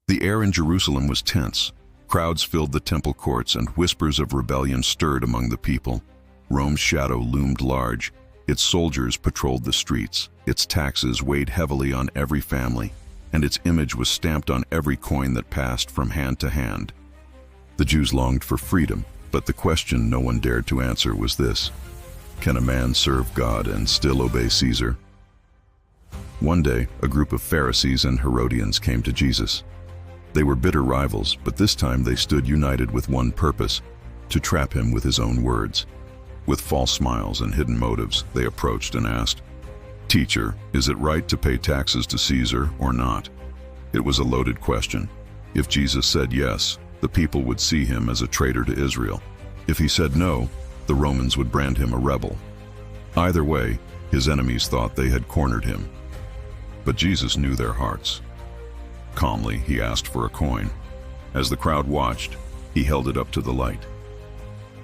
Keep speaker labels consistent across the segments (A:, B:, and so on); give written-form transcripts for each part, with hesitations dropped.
A: The air in Jerusalem was tense. Crowds filled the temple courts, and whispers of rebellion stirred among the people. Rome's shadow loomed large. Its soldiers patrolled the streets. Its taxes weighed heavily on every family, and its image was stamped on every coin that passed from hand to hand. The Jews longed for freedom, but the question no one dared to answer was this: can a man serve God and still obey Caesar? One day, a group of Pharisees and Herodians came to Jesus. They were bitter rivals, but this time they stood united with one purpose: to trap him with his own words. With false smiles and hidden motives, they approached and asked, "Teacher, is it right to pay taxes to Caesar or not?" It was a loaded question. If Jesus said yes, the people would see him as a traitor to Israel. If he said no, the Romans would brand him a rebel. Either way, his enemies thought they had cornered him. But Jesus knew their hearts. Calmly, he asked for a coin. As the crowd watched, he held it up to the light.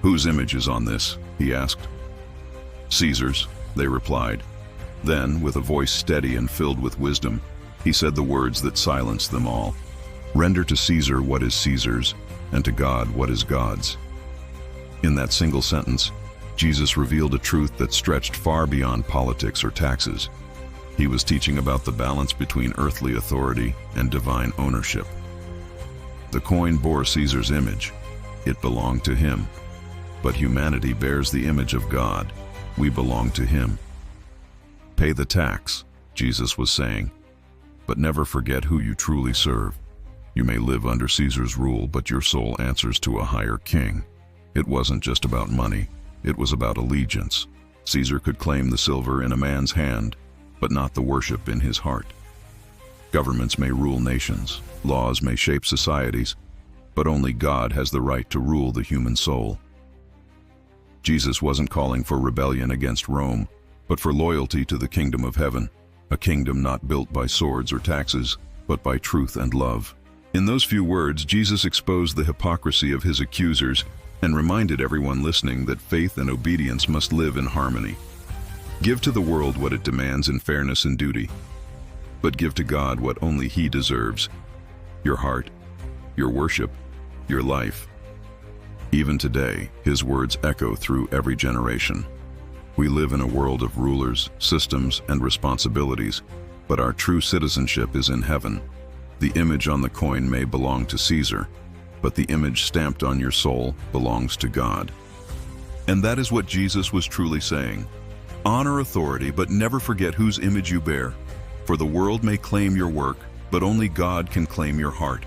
A: "Whose image is on this?" he asked. "Caesar's," they replied. Then, with a voice steady and filled with wisdom, he said the words that silenced them all: "Render to Caesar what is Caesar's, and to God what is God's." In that single sentence, Jesus revealed a truth that stretched far beyond politics or taxes. He was teaching about the balance between earthly authority and divine ownership. The coin bore Caesar's image. It belonged to him. But humanity bears the image of God. We belong to him. Pay the tax, Jesus was saying, but never forget who you truly serve. You may live under Caesar's rule, but your soul answers to a higher king. It wasn't just about money. It was about allegiance. Caesar could claim the silver in a man's hand, but not the worship in his heart. Governments may rule nations, laws may shape societies, but only God has the right to rule the human soul. Jesus wasn't calling for rebellion against Rome, but for loyalty to the kingdom of heaven, a kingdom not built by swords or taxes, but by truth and love. In those few words, Jesus exposed the hypocrisy of his accusers and reminded everyone listening that faith and obedience must live in harmony. Give to the world what it demands in fairness and duty, but give to God what only He deserves: your heart, your worship, your life. Even today, His words echo through every generation. We live in a world of rulers, systems, and responsibilities, but our true citizenship is in heaven. The image on the coin may belong to Caesar, but the image stamped on your soul belongs to God. And that is what Jesus was truly saying. Honor authority, but never forget whose image you bear. For the world may claim your work, but only God can claim your heart.